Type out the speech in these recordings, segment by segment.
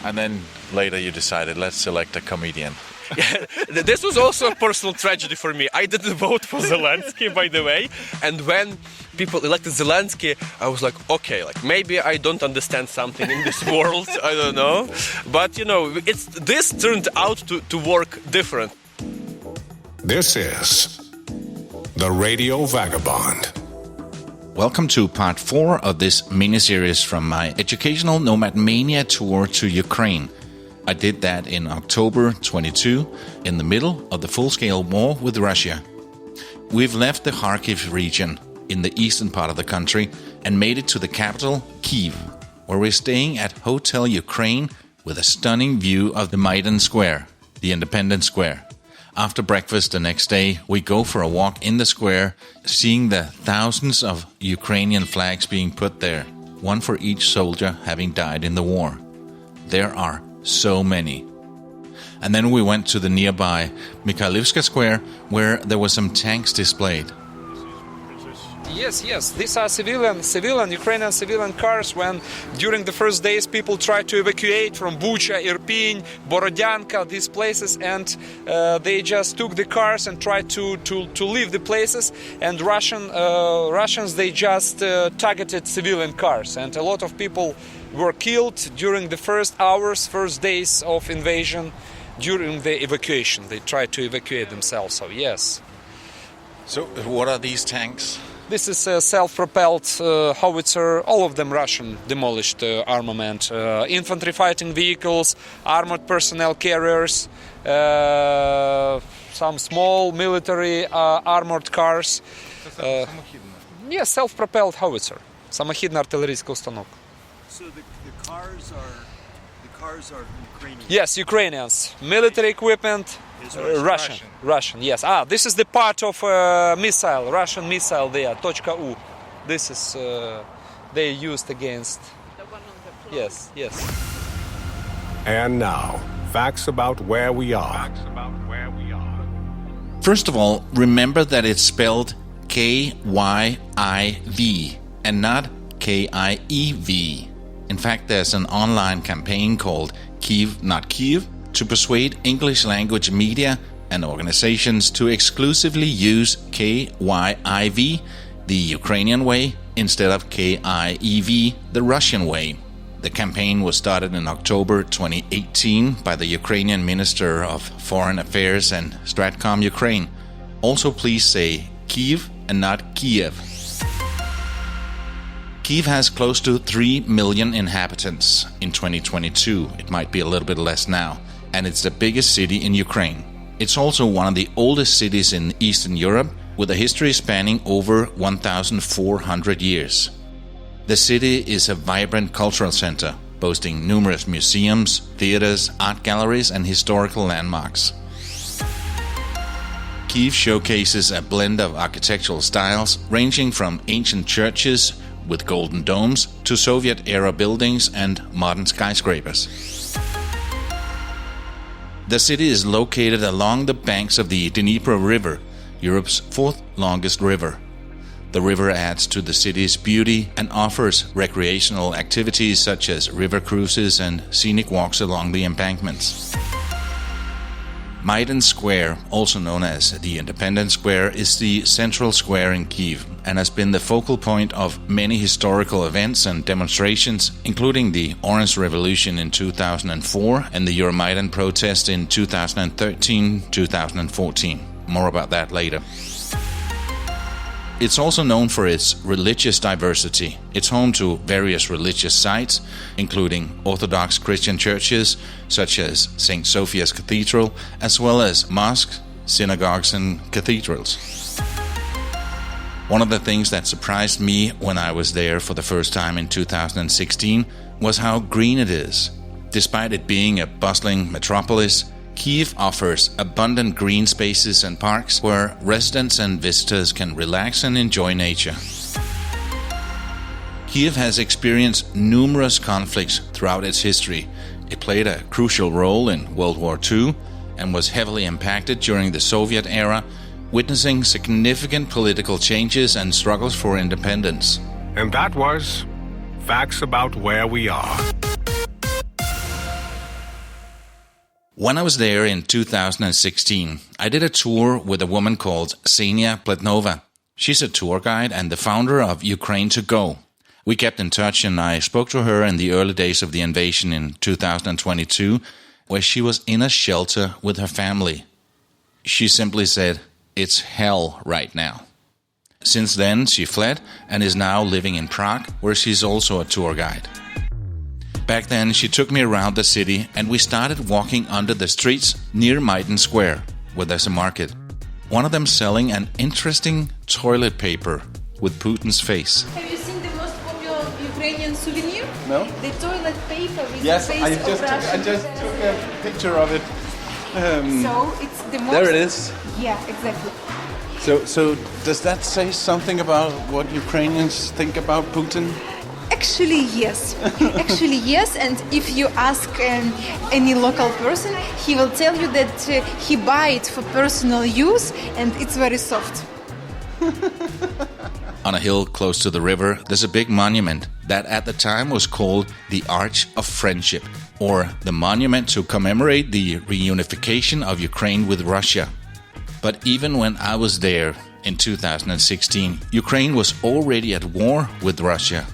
And then later you decided, let's select a comedian. Yeah, this was also a personal tragedy for me. I didn't vote for Zelensky, by the way. And when people elected Zelensky, I was like, okay, like maybe I don't understand something in this world. I don't know. But, this turned out to work different. This is The Radio Vagabond. Welcome to part 4 of this mini-series from my educational Nomad Mania tour to Ukraine. I did that in October 22, in the middle of the full-scale war with Russia. We've left the Kharkiv region in the eastern part of the country and made it to the capital, Kyiv, where we're staying at Hotel Ukraine with a stunning view of the Maidan Square, the Independence Square. After breakfast the next day, we go for a walk in the square, seeing the thousands of Ukrainian flags being put there, one for each soldier having died in the war. There are so many. And then we went to the nearby Mikhailivska Square, where there were some tanks displayed. Yes. These are Ukrainian civilian cars when during the first days people tried to evacuate from Bucha, Irpin, Borodyanka, these places, and they just took the cars and tried to leave the places. And Russians, they just targeted civilian cars, and a lot of people were killed during the first days of invasion, during the evacuation. They tried to evacuate themselves, so yes. So what are these tanks? This is a self-propelled howitzer, all of them Russian demolished armament. Infantry fighting vehicles, armored personnel carriers, some small military armored cars. Yes, self-propelled howitzer. Самохідний артилерійський установок. So the cars are Ukrainian? Yes, Ukrainians. Military equipment, Russian, yes. This is the part of missile, Russian missile there, .U. This is, they used against... The one on the floor. Yes. And now, facts about where we are. First of all, remember that it's spelled Kyiv and not Kiev. In fact, there's an online campaign called Kyiv Not Kyiv to persuade English language media and organizations to exclusively use Kyiv, the Ukrainian way, instead of Kiev, the Russian way. The campaign was started in October 2018 by the Ukrainian Minister of Foreign Affairs and Stratcom Ukraine. Also, please say Kyiv and not Kiev. Kyiv has close to 3 million inhabitants in 2022. It might be a little bit less now. And it's the biggest city in Ukraine. It's also one of the oldest cities in Eastern Europe, with a history spanning over 1,400 years. The city is a vibrant cultural center, boasting numerous museums, theaters, art galleries, and historical landmarks. Kyiv showcases a blend of architectural styles, ranging from ancient churches with golden domes to Soviet-era buildings and modern skyscrapers. The city is located along the banks of the Dnieper River, Europe's fourth longest river. The river adds to the city's beauty and offers recreational activities such as river cruises and scenic walks along the embankments. Maidan Square, also known as the Independence Square, is the central square in Kyiv and has been the focal point of many historical events and demonstrations, including the Orange Revolution in 2004 and the Euromaidan protest in 2013-2014. More about that later. It's also known for its religious diversity. It's home to various religious sites, including Orthodox Christian churches such as St. Sophia's Cathedral, as well as mosques, synagogues, and cathedrals. One of the things that surprised me when I was there for the first time in 2016 was how green it is. Despite it being a bustling metropolis, Kyiv offers abundant green spaces and parks where residents and visitors can relax and enjoy nature. Kyiv has experienced numerous conflicts throughout its history. It played a crucial role in World War II and was heavily impacted during the Soviet era, witnessing significant political changes and struggles for independence. And that was Facts About Where We Are. When I was there in 2016, I did a tour with a woman called Ksenia Pletnova. She's a tour guide and the founder of Ukraine to Go. We kept in touch and I spoke to her in the early days of the invasion in 2022, where she was in a shelter with her family. She simply said, "It's hell right now." Since then, she fled and is now living in Prague, where she's also a tour guide. Back then, she took me around the city and we started walking under the streets near Maidan Square, where there's a market. One of them selling an interesting toilet paper with Putin's face. Have you seen the most popular Ukrainian souvenir? No? The toilet paper with Yes, the face I of Russia. just took a picture of it. So it's the most... There it is. Yeah, exactly. So does that say something about what Ukrainians think about Putin? Actually, yes. Actually, yes. And if you ask any local person, he will tell you that he buy it for personal use and it's very soft. On a hill close to the river, there's a big monument that at the time was called the Arch of Friendship, or the monument to commemorate the reunification of Ukraine with Russia. But even when I was there in 2016, Ukraine was already at war with Russia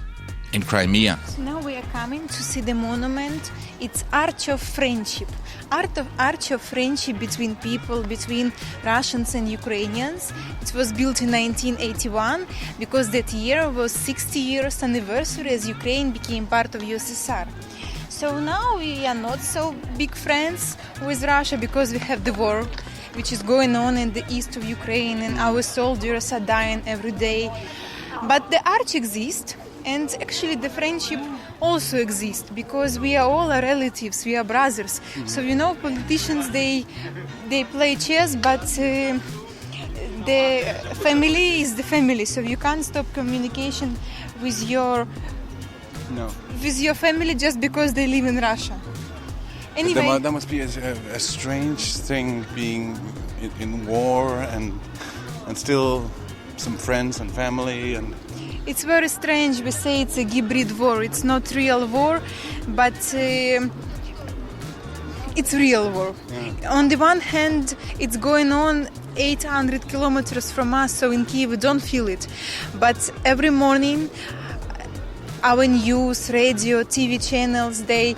in Crimea. So now we are coming to see the monument. It's Arch of Friendship. Arch of friendship between people, between Russians and Ukrainians. It was built in 1981 because that year was 60 years anniversary as Ukraine became part of USSR. So now we are not so big friends with Russia because we have the war which is going on in the east of Ukraine and our soldiers are dying every day. But the arch exists. And actually the friendship also exists because we are all relatives, we are brothers. So you know, politicians, they play chess, but the family is the family. So you can't stop communication with your family just because they live in Russia. Anyway, that must be a strange thing being in war and still some friends and family and... It's very strange. We say it's a hybrid war. It's not real war, but it's real war. Yeah. On the one hand, it's going on 800 kilometers from us, so in Kyiv we don't feel it. But every morning, our news, radio, TV channels, they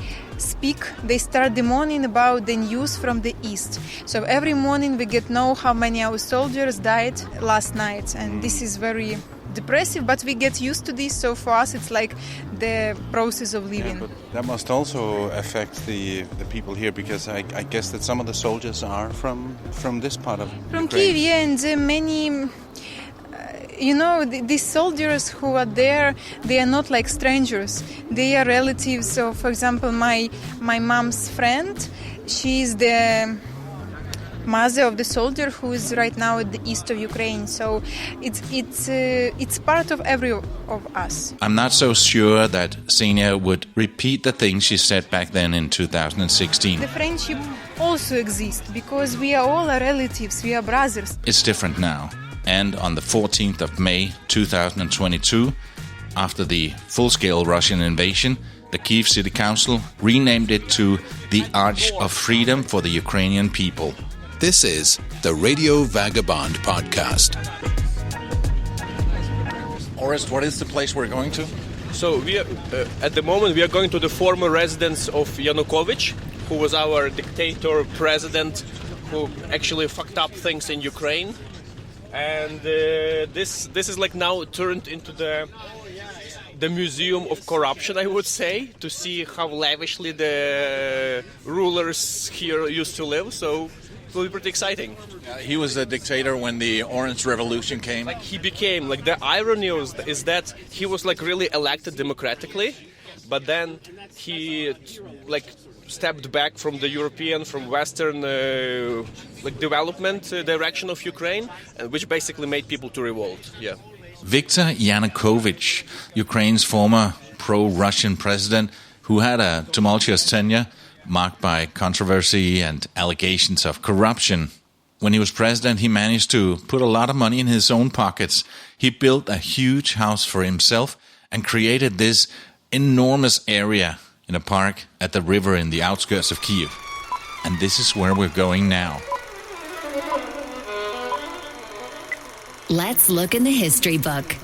start the morning about the news from the east. So every morning we get know how many our soldiers died last night, and this is very depressive, but we get used to this, so for us it's like the process of living. Yeah, but that must also affect the people here, because I guess that some of the soldiers are from this part of From Ukraine. Kyiv, yeah, and many... these soldiers who are there, they are not like strangers. They are relatives. So, for example, my mom's friend, she is the mother of the soldier who is right now at the east of Ukraine. So it's part of every of us. I'm not so sure that Ksenia would repeat the things she said back then in 2016. The friendship also exists because we are all relatives, we are brothers. It's different now. And on the 14th of May 2022, after the full-scale Russian invasion, the Kyiv City Council renamed it to the Arch of Freedom for the Ukrainian people. This is the Radio Vagabond podcast. Orest, what is the place we're going to? So we are, at the moment we are going to the former residence of Yanukovych, who was our dictator president, who actually fucked up things in Ukraine. And this is like now turned into the museum of corruption, I would say, to see how lavishly the rulers here used to live. So it will be pretty exciting. He was a dictator when the Orange Revolution came. Like he became, like the irony is that he was like really elected democratically, but then he like stepped back from the European, from Western development direction of Ukraine, which basically made people to revolt. Yeah. Viktor Yanukovych, Ukraine's former pro-Russian president, who had a tumultuous tenure marked by controversy and allegations of corruption. When he was president, he managed to put a lot of money in his own pockets. He built a huge house for himself and created this enormous area in a park at the river in the outskirts of Kyiv. and this is where we're going now. Let's look in the history book.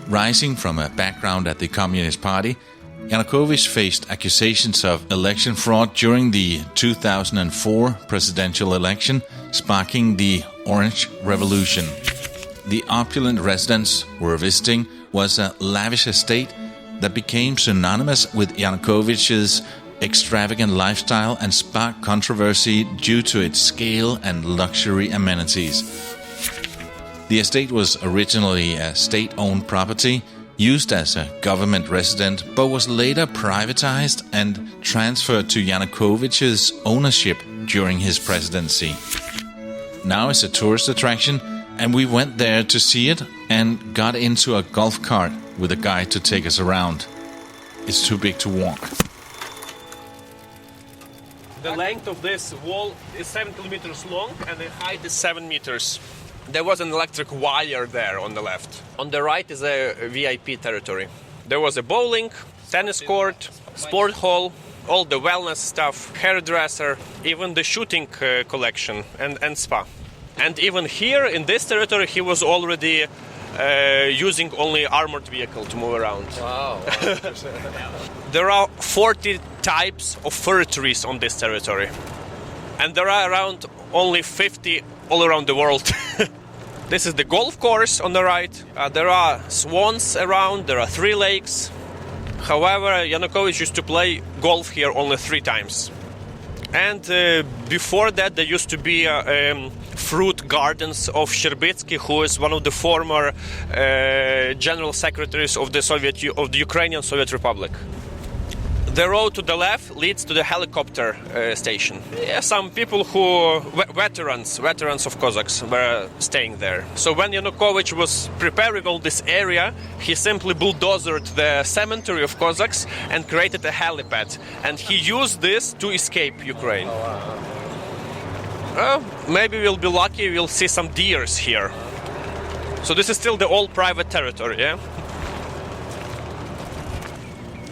Rising from a background at the Communist Party, Yanukovych faced accusations of election fraud during the 2004 presidential election, sparking the Orange Revolution. The opulent residence we're visiting was a lavish estate that became synonymous with Yanukovych's extravagant lifestyle and sparked controversy due to its scale and luxury amenities. The estate was originally a state-owned property, used as a government residence, but was later privatized and transferred to Yanukovych's ownership during his presidency. Now it's a tourist attraction, and we went there to see it and got into a golf cart with a guide to take us around. It's too big to walk. The length of this wall is 7 kilometers long and the height is 7 meters. There was an electric wire there on the left. On the right is a VIP territory. There was a bowling, tennis court, sport hall, all the wellness stuff, hairdresser, even the shooting collection and spa. And even here in this territory he was already using only armored vehicle to move around. Wow. There are 40 types of fir trees on this territory. And there are around only 50 all around the world. This is the golf course on the right. There are swans around, there are 3 lakes. However, Yanukovych used to play golf here only 3 times. And before that there used to be fruit gardens of Sherbitsky, who is one of the former general secretaries of the Ukrainian Soviet Republic. The road to the left leads to the helicopter station. Yeah, some people who, veterans of Cossacks were staying there. So when Yanukovych was preparing all this area, he simply bulldozered the cemetery of Cossacks and created a helipad. And he used this to escape Ukraine. Maybe we'll be lucky, we'll see some deers here. So this is still the old private territory, yeah?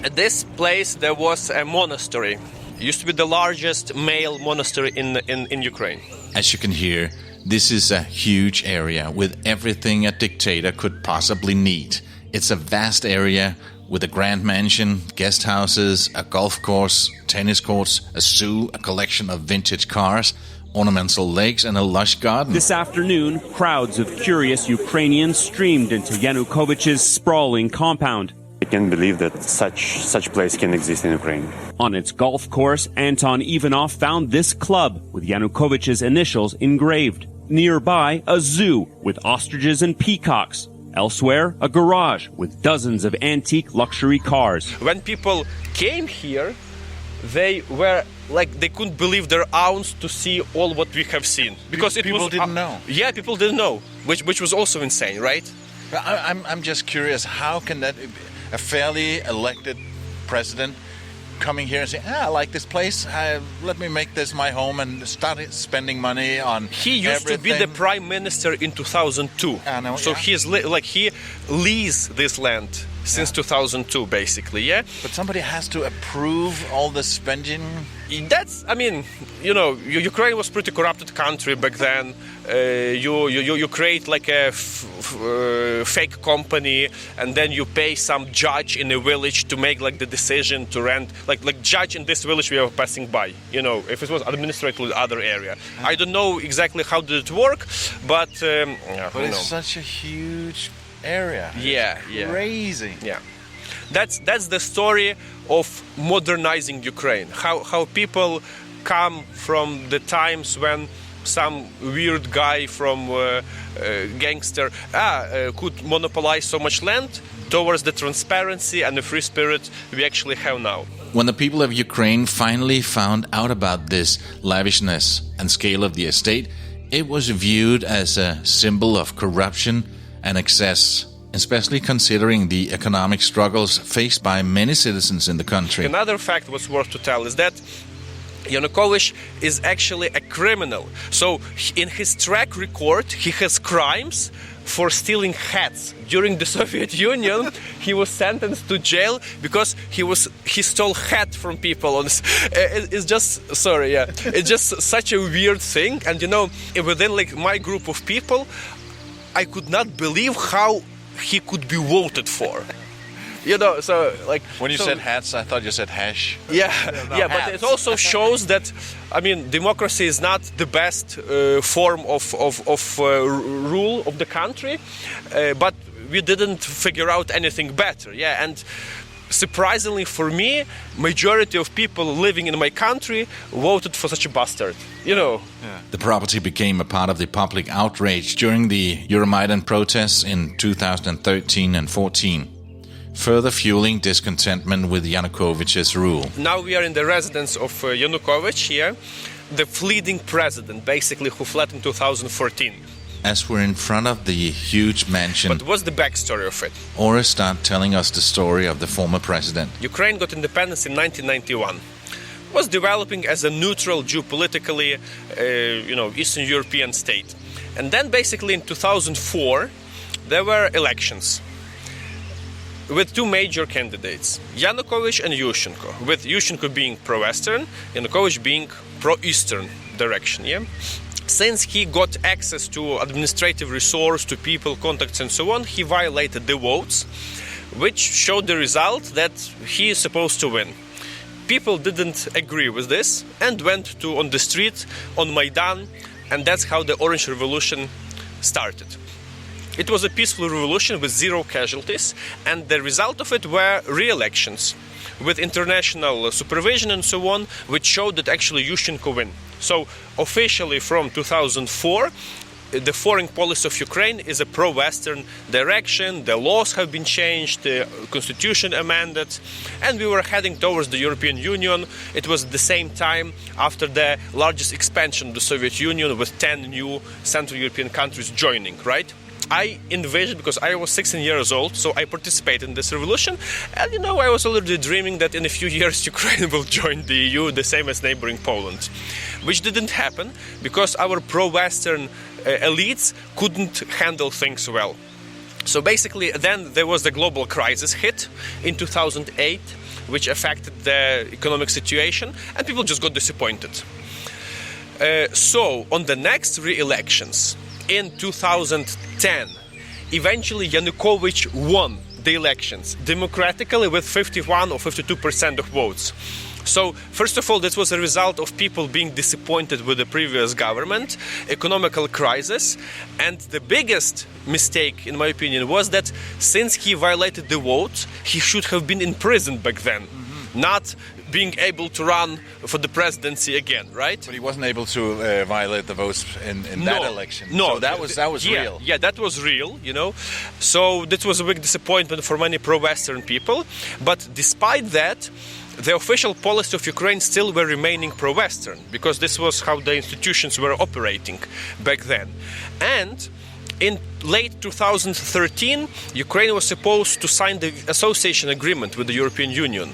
At this place there was a monastery. It used to be the largest male monastery in Ukraine. As you can hear, this is a huge area with everything a dictator could possibly need. It's a vast area with a grand mansion, guest houses, a golf course, tennis courts, a zoo, a collection of vintage cars, ornamental lakes, and a lush garden. This afternoon, crowds of curious Ukrainians streamed into Yanukovych's sprawling compound. I can't believe that such place can exist in Ukraine. On its golf course, Anton Ivanov found this club with Yanukovych's initials engraved. Nearby, a zoo with ostriches and peacocks. Elsewhere, a garage with dozens of antique luxury cars. When people came here, they were like they couldn't believe their eyes to see all what we have seen, because people didn't know. Yeah, people didn't know, which was also insane, right? I'm just curious, how can that a fairly elected president coming here and saying, I like this place, let me make this my home, and start spending money on He used to be the prime minister in 2002. So he's he leased this land since 2002, basically, yeah? But somebody has to approve all the spending. That's, Ukraine was a pretty corrupted country back then. You create like a fake company, and then you pay some judge in a village to make like the decision to rent, like judge in this village we are passing by. If it was administrated to the other area. I don't know exactly how did it work, but it's such a huge area. Yeah, crazy. Yeah, that's the story of modernizing Ukraine. How people come from the times when some weird guy from gangster could monopolize so much land, towards the transparency and the free spirit we actually have now. When the people of Ukraine finally found out about this lavishness and scale of the estate, it was viewed as a symbol of corruption and excess, especially considering the economic struggles faced by many citizens in the country. Another fact what's worth to tell is that Yanukovych is actually a criminal. So in his track record, he has crimes for stealing hats. During the Soviet Union, he was sentenced to jail because he stole hat from people. It's just such a weird thing. And within my group of people, I could not believe how he could be voted for. When you said hats, I thought you said hash. Yeah, but it also shows that, democracy is not the best form of rule of the country, but we didn't figure out anything better. Yeah, and surprisingly for me, majority of people living in my country voted for such a bastard. The property became a part of the public outrage during the Euromaidan protests in 2013 and 14. Further fueling discontentment with Yanukovych's rule. Now we are in the residence of Yanukovych here, the fleeing president, basically, who fled in 2014. As we're in front of the huge mansion... But what's the backstory of it? Ora start telling us the story of the former president. Ukraine got independence in 1991. Was developing as a neutral, geopolitically, Eastern European state. And then basically in 2004, there were elections with two major candidates, Yanukovych and Yushchenko, with Yushchenko being pro-Western, Yanukovych being pro-Eastern direction. Yeah? Since he got access to administrative resource, to people, contacts and so on, he violated the votes, which showed the result that he is supposed to win. People didn't agree with this and went on the street, on Maidan, and that's how the Orange Revolution started. It was a peaceful revolution with zero casualties, and the result of it were re-elections with international supervision and so on, which showed that actually Yushchenko win. So officially from 2004, the foreign policy of Ukraine is a pro-Western direction, the laws have been changed, the constitution amended, and we were heading towards the European Union. It was at the same time after the largest expansion of the Soviet Union with 10 new Central European countries joining, right? I envisioned, because I was 16 years old, so I participated in this revolution, and I was already dreaming that in a few years Ukraine will join the EU, the same as neighboring Poland, which didn't happen because our pro-Western elites couldn't handle things well. So basically then there was the global crisis hit in 2008, which affected the economic situation, and people just got disappointed. So on the next re-elections, in 2010, eventually Yanukovych won the elections democratically with 51 or 52% of votes. So, first of all, this was a result of people being disappointed with the previous government, economical crisis, and the biggest mistake, in my opinion, was that since he violated the vote, he should have been in prison back then, not being able to run for the presidency again, right? But he wasn't able to violate the votes in that election. No, so that was real. Yeah, that was real, So that was a big disappointment for many pro-Western people. But despite that, the official policy of Ukraine still were remaining pro-Western, because this was how the institutions were operating back then. And in late 2013, Ukraine was supposed to sign the association agreement with the European Union.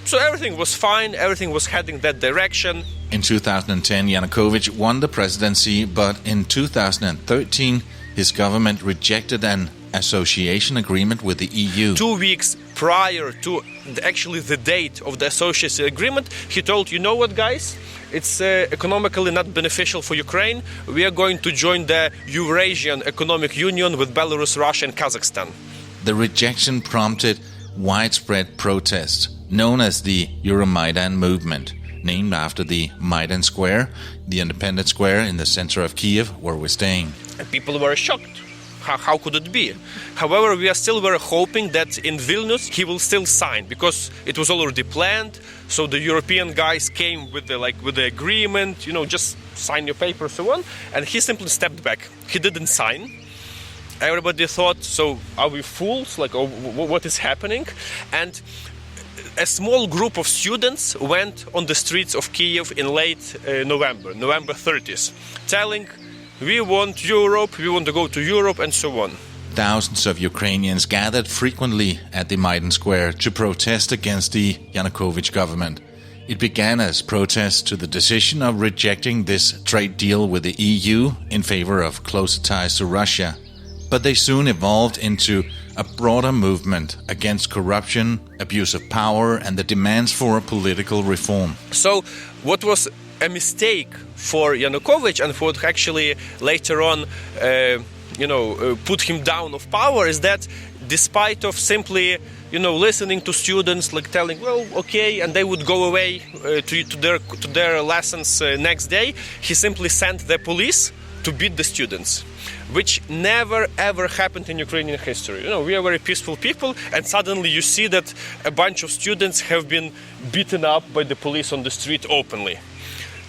So everything was fine, everything was heading that direction. In 2010, Yanukovych won the presidency, but in 2013, his government rejected an association agreement with the EU. 2 weeks prior to actually the date of the association agreement, he told, you know what, guys? It's economically not beneficial for Ukraine. We are going to join the Eurasian Economic Union with Belarus, Russia and Kazakhstan. The rejection prompted widespread protests, known as the Euromaidan movement, named after the Maidan Square, the independent square in the center of Kiev, where we're staying. And people were shocked. How could it be? However, we are still very hoping that in Vilnius he will still sign, because it was already planned. So the European guys came with the agreement, just sign your paper, so on, and he simply stepped back. He didn't sign. Everybody thought, so are we fools? What is happening? And a small group of students went on the streets of Kiev in late November 30th, telling, we want Europe, we want to go to Europe, and so on. Thousands of Ukrainians gathered frequently at the Maidan Square to protest against the Yanukovych government. It began as protests to the decision of rejecting this trade deal with the EU in favor of closer ties to Russia. but they soon evolved into a broader movement against corruption, abuse of power, and the demands for political reform. So what was a mistake for Yanukovych and what actually later on put him down of power is that despite of simply listening to students, like telling, well, okay, and they would go away to their lessons next day, he simply sent the police to beat the students, which never ever happened in Ukrainian history. We are very peaceful people, and suddenly you see that a bunch of students have been beaten up by the police on the street openly.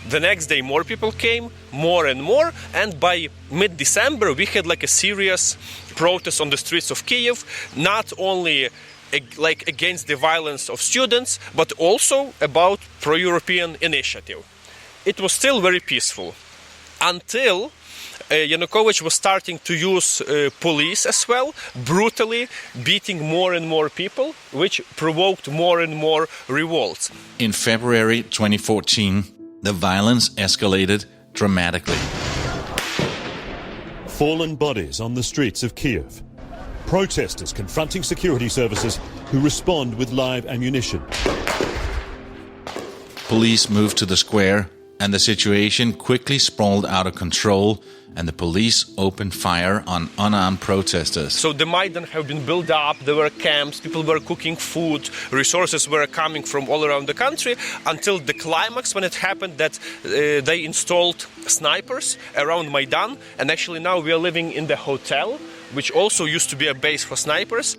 The next day more people came, more and more, and by mid-December we had like a serious protest on the streets of Kiev, not only against the violence of students, but also about pro-European initiative. It was still very peaceful until Yanukovych was starting to use police as well, brutally beating more and more people, which provoked more and more revolts. In February 2014, the violence escalated dramatically. Fallen bodies on the streets of Kiev. Protesters confronting security services who respond with live ammunition. Police moved to the square, and the situation quickly sprawled out of control, and the police opened fire on unarmed protesters. So the Maidan have been built up, there were camps, people were cooking food, resources were coming from all around the country, until the climax when it happened that they installed snipers around Maidan, and actually now we are living in the hotel, which also used to be a base for snipers.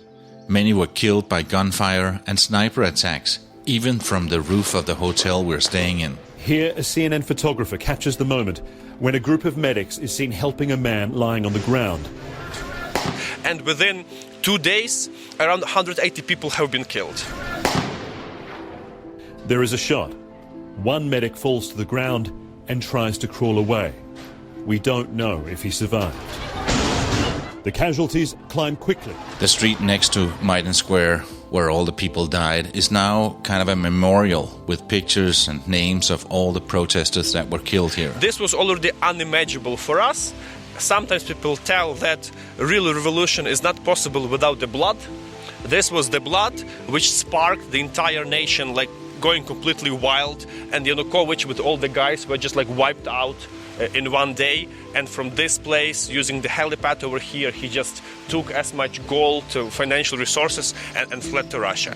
Many were killed by gunfire and sniper attacks, even from the roof of the hotel we're staying in. Here, a CNN photographer captures the moment when a group of medics is seen helping a man lying on the ground. And within 2 days, around 180 people have been killed. There is a shot. One medic falls to the ground and tries to crawl away. We don't know if he survived. The casualties climb quickly. The street next to Maidan Square, where all the people died, is now kind of a memorial with pictures and names of all the protesters that were killed here. This was already unimaginable for us. Sometimes people tell that real revolution is not possible without the blood. This was the blood which sparked the entire nation, like going completely wild, and Yanukovych with all the guys were just like wiped out in one day. And from this place, using the helipad over here, he just took as much gold, financial resources, and fled to Russia.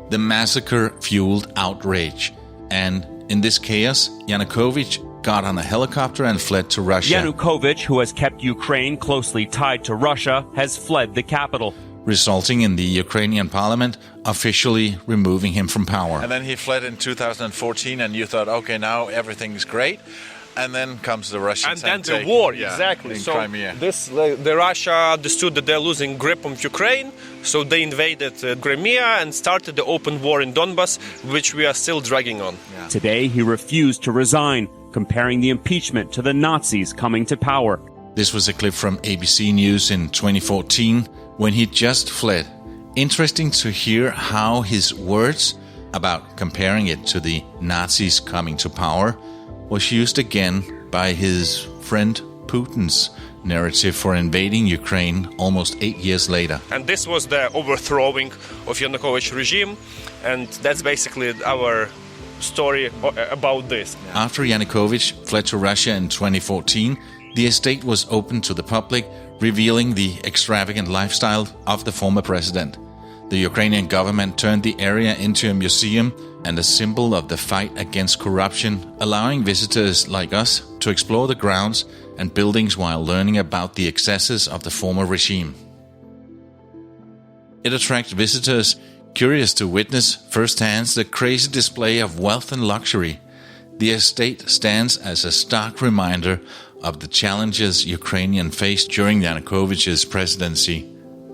The massacre fueled outrage, and in this chaos, Yanukovych got on a helicopter and fled to Russia. Yanukovych, who has kept Ukraine closely tied to Russia, has fled the capital, resulting in the Ukrainian parliament officially removing him from power. And then he fled in 2014, and you thought, okay, now everything's great. And then comes the Russians. And then the war, exactly. In so Crimea. The Russia understood that they're losing grip on Ukraine, so they invaded Crimea and started the open war in Donbas, which we are still dragging on. Yeah. Today, he refused to resign, comparing the impeachment to the Nazis coming to power. This was a clip from ABC News in 2014, when he just fled. Interesting to hear how his words about comparing it to the Nazis coming to power was used again by his friend Putin's narrative for invading Ukraine almost 8 years later. And this was the overthrowing of Yanukovych regime, and that's basically our story about this. After Yanukovych fled to Russia in 2014, the estate was opened to the public, revealing the extravagant lifestyle of the former president. The Ukrainian government turned the area into a museum and a symbol of the fight against corruption, allowing visitors like us to explore the grounds and buildings while learning about the excesses of the former regime. It attracts visitors curious to witness firsthand the crazy display of wealth and luxury. The estate stands as a stark reminder of the challenges Ukrainians faced during Yanukovych's presidency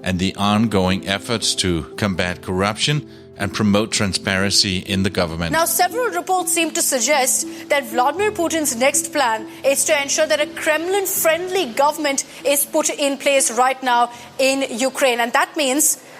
and the ongoing efforts to combat corruption and promote transparency in the government. Now, several reports seem to suggest that Vladimir Putin's next plan is to ensure that a Kremlin-friendly government is put in place right now in Ukraine. And that means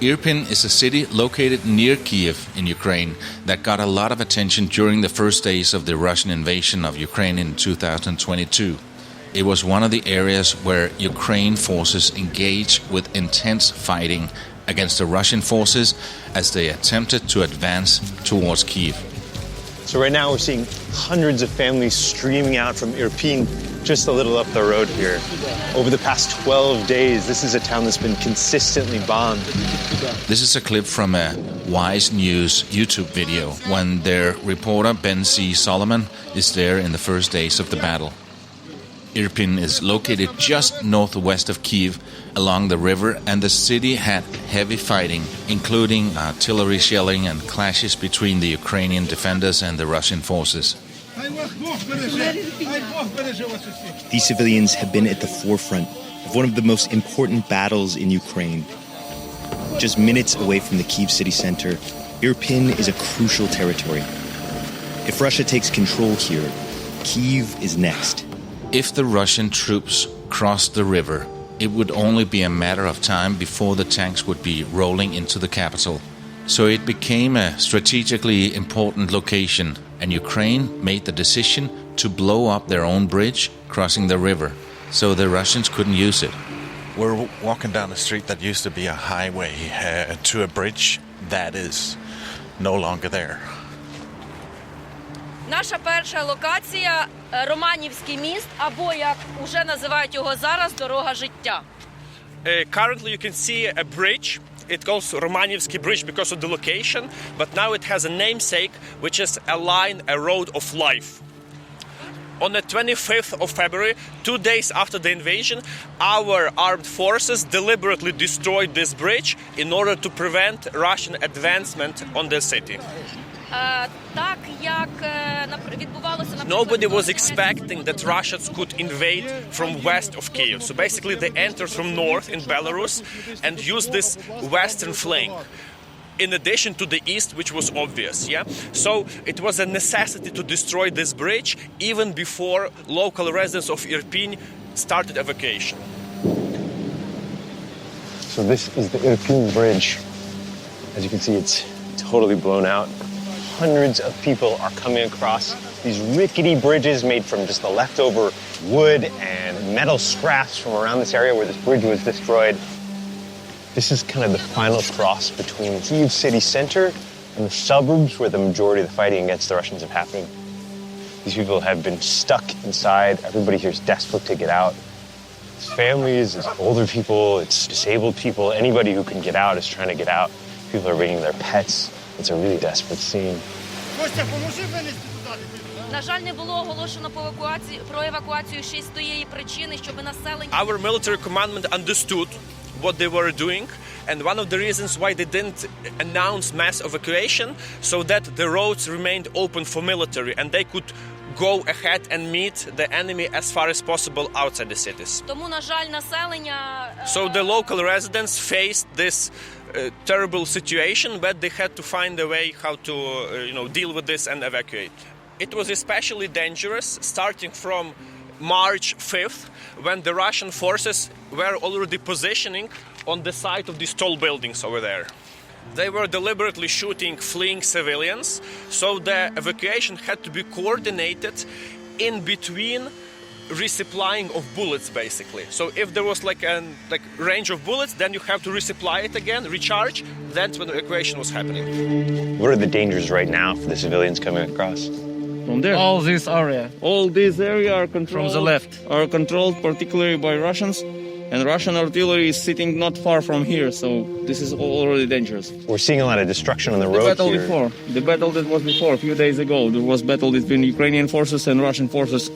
Irpin is a city located near Kiev in Ukraine that got a lot of attention during the first days of the Russian invasion of Ukraine in 2022. It was one of the areas where Ukraine forces engaged with intense fighting against the Russian forces as they attempted to advance towards Kyiv. So right now we're seeing hundreds of families streaming out from Irpin, just a little up the road here. Over the past 12 days, this is a town that's been consistently bombed. This is a clip from a Wise News YouTube video when their reporter Ben C. Solomon is there in the first days of the battle. Irpin is located just northwest of Kyiv along the river, and the city had heavy fighting, including artillery shelling and clashes between the Ukrainian defenders and the Russian forces. These civilians have been at the forefront of one of the most important battles in Ukraine. Just minutes away from the Kyiv city center, Irpin is a crucial territory. If Russia takes control here, Kyiv is next. If the Russian troops crossed the river, it would only be a matter of time before the tanks would be rolling into the capital. So it became a strategically important location, and Ukraine made the decision to blow up their own bridge crossing the river, so the Russians couldn't use it. We're walking down a street that used to be a highway to a bridge that is no longer there. Наша перша локація – Романівський міст, або, як уже називають його зараз, дорога життя. Currently you can see a bridge. It calls Romanivsky Bridge because of the location, but now it has a namesake, which is a line, a road of life. On the 25th of February, 2 days after the invasion, our armed forces deliberately destroyed this bridge in order to prevent Russian advancement on the city. Nobody was expecting that Russians could invade from west of Kiev. So basically they entered from north in Belarus and used this western flank, in addition to the east, which was obvious. So it was a necessity to destroy this bridge even before local residents of Irpin started evacuation. So this is the Irpin Bridge. As you can see, it's totally blown out. Hundreds of people are coming across these rickety bridges made from just the leftover wood and metal scraps from around this area where this bridge was destroyed. This is kind of the final cross between Kyiv city center and the suburbs where the majority of the fighting against the Russians have happened. These people have been stuck inside. Everybody here is desperate to get out. It's families, it's older people, it's disabled people. Anybody who can get out is trying to get out. People are bringing their pets. It's a really desperate scene. На жаль, не було оголошено про евакуацію ще й з тієї причини, щоб населення... Our military commandment understood what they were doing, and one of the reasons why they didn't announce mass evacuation, so that the roads remained open for military and they could go ahead and meet the enemy as far as possible outside the cities. Тому, на жаль, населення... So the local residents faced this terrible situation, but they had to find a way how to deal with this and evacuate. It was especially dangerous starting from March 5th, when the Russian forces were already positioning on the side of these tall buildings over there. They were deliberately shooting fleeing civilians, so the evacuation had to be coordinated in between resupplying of bullets, basically. So if there was like range of bullets, then you have to resupply it again, recharge. That's when the evacuation was happening. What are the dangers right now for the civilians coming across? From there. All this area are controlled. From the left. Are controlled particularly by Russians, and Russian artillery is sitting not far from here, so this is already dangerous. We're seeing a lot of destruction on the road here. The battle that was before, a few days ago, there was battle between Ukrainian forces and Russian forces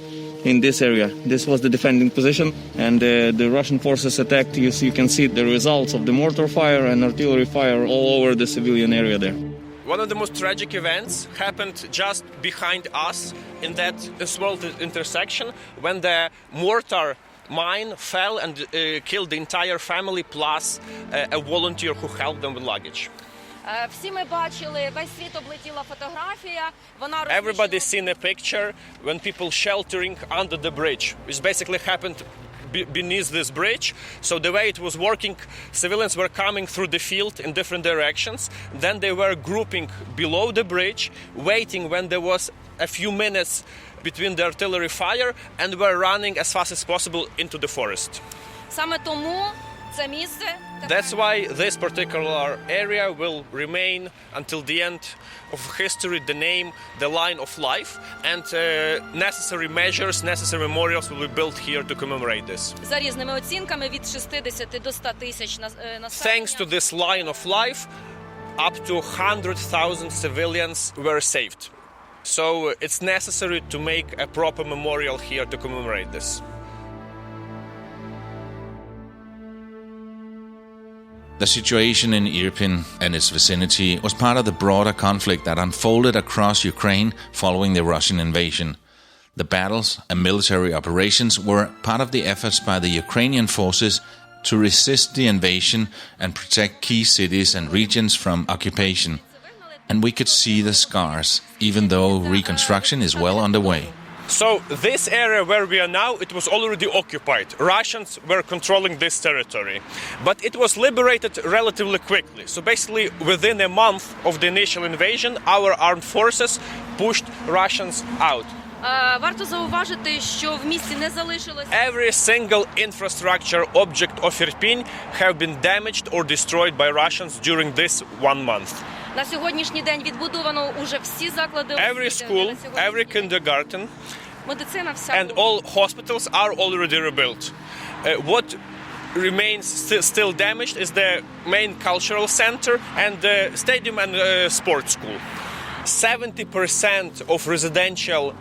in this area. This was the defending position, and the Russian forces attacked. You can see the results of the mortar fire and artillery fire all over the civilian area there. One of the most tragic events happened just behind us in that assaulted intersection when the mortar mine fell and killed the entire family plus a volunteer who helped them with luggage. Всі ми бачили, весь світ облетіла фотографія. Everybody's seen a picture when people sheltering under the bridge, which basically happened beneath this bridge. So the way it was working, civilians were coming through the field in different directions. Then they were grouping below the bridge, waiting when there was a few minutes between the artillery fire, and were running as fast as possible into the forest. Саме тому це місце. That's why this particular area will remain until the end of history, the name, the line of life, and necessary measures, necessary memorials will be built here to commemorate this. За різними оцінками від 60 до 100 тисяч населення. Thanks to this line of life, up to 100,000 civilians were saved. So it's necessary to make a proper memorial here to commemorate this. The situation in Irpin and its vicinity was part of the broader conflict that unfolded across Ukraine following the Russian invasion. The battles and military operations were part of the efforts by the Ukrainian forces to resist the invasion and protect key cities and regions from occupation. And we could see the scars, even though reconstruction is well underway. So this area where we are now, it was already occupied. Russians were controlling this territory. But it was liberated relatively quickly. So basically, within a month of the initial invasion, our armed forces pushed Russians out. Варто зауважити, що в місті не залишилось. Every single infrastructure object of Irpin have been damaged or destroyed by Russians during this 1 month. На сьогоднішній день відбудовано уже всі заклади освіти. Every school, every kindergarten, медицина вся. And all hospitals are already rebuilt. What remains still damaged is the main cultural center and the stadium and sports school. 70% of residential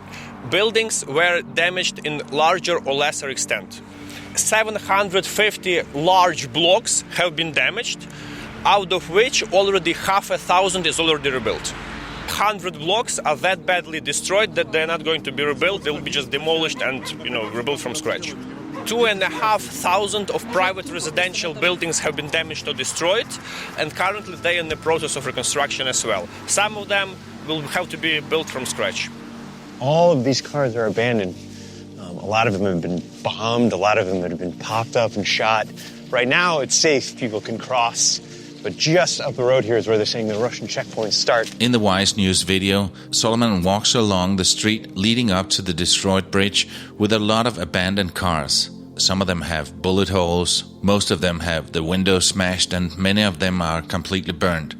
buildings were damaged in larger or lesser extent. 750 large blocks have been damaged, out of which already 500 is already rebuilt. 100 blocks are that badly destroyed that they're not going to be rebuilt. They'll be just demolished and, rebuilt from scratch. 2,500 of private residential buildings have been damaged or destroyed, and currently they are in the process of reconstruction as well. Some of them will have to be built from scratch. All of these cars are abandoned. A lot of them have been bombed. A lot of them have been popped up and shot. Right now, it's safe. People can cross. But just up the road here is where they're saying the Russian checkpoints start. In the Wise News video, Solomon walks along the street leading up to the destroyed bridge with a lot of abandoned cars. Some of them have bullet holes, most of them have the windows smashed, and many of them are completely burned.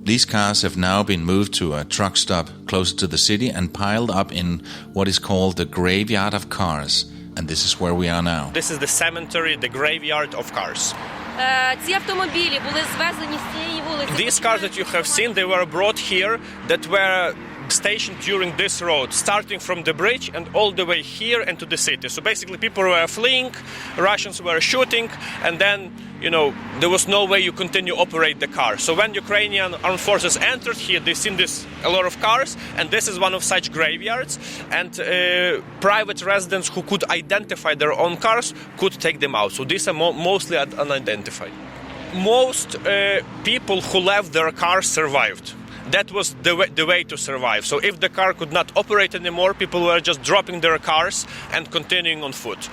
These cars have now been moved to a truck stop closer to the city and piled up in what is called the graveyard of cars. And this is where we are now. This is the cemetery, the graveyard of cars. Ці автомобілі були звезені з цієї вулиці. These cars that you have seen, they were brought here that were stationed during this road, starting from the bridge and all the way here into the city. So basically people were fleeing, Russians were shooting, and then, there was no way you continue operate the car. So when Ukrainian armed forces entered here, they seen a lot of cars, and this is one of such graveyards, and private residents who could identify their own cars could take them out. So these are mostly unidentified. Most people who left their cars survived. That was the way to survive. So if the car could not operate anymore, people were just dropping their cars and continuing on foot.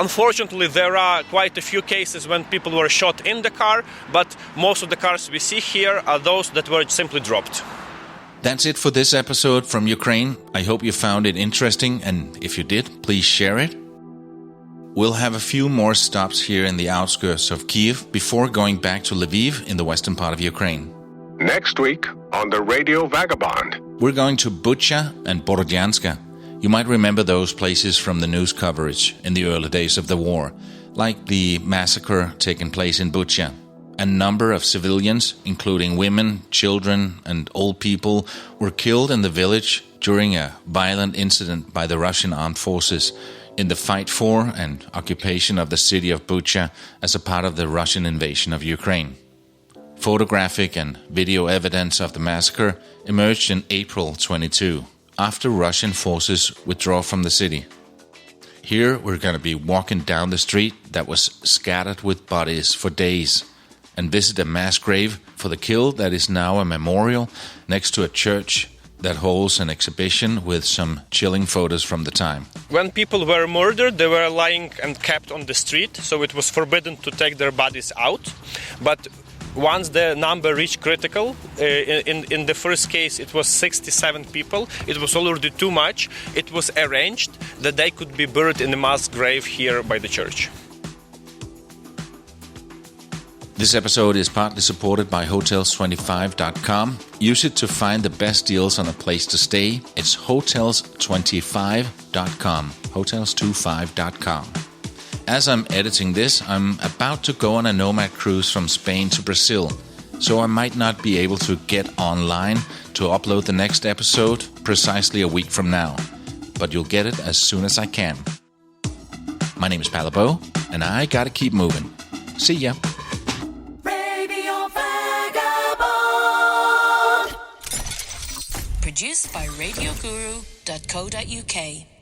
Unfortunately, there are quite a few cases when people were shot in the car, but most of the cars we see here are those that were simply dropped. That's it for this episode from Ukraine. I hope you found it interesting, and if you did, please share it. We'll have a few more stops here in the outskirts of Kiev before going back to Lviv in the western part of Ukraine. Next week on the Radio Vagabond. We're going to Bucha and Borodyanska. You might remember those places from the news coverage in the early days of the war, like the massacre taking place in Bucha. A number of civilians, including women, children, and old people, were killed in the village during a violent incident by the Russian armed forces in the fight for and occupation of the city of Bucha as a part of the Russian invasion of Ukraine. Photographic and video evidence of the massacre emerged in April 22, after Russian forces withdraw from the city. Here we're going to be walking down the street that was scattered with bodies for days and visit a mass grave for the killed that is now a memorial next to a church that holds an exhibition with some chilling photos from the time. When people were murdered, they were lying and kept on the street, so it was forbidden to take their bodies out. But once the number reached critical, in the first case it was 67 people, it was already too much. It was arranged that they could be buried in a mass grave here by the church. This episode is partly supported by Hotels25.com. Use it to find the best deals on a place to stay. It's Hotels25.com. Hotels25.com. As I'm editing this, I'm about to go on a nomad cruise from Spain to Brazil, so I might not be able to get online to upload the next episode precisely a week from now, but you'll get it as soon as I can. My name is Palabo, and I gotta keep moving. See ya. Produced by RadioGuru.co.uk.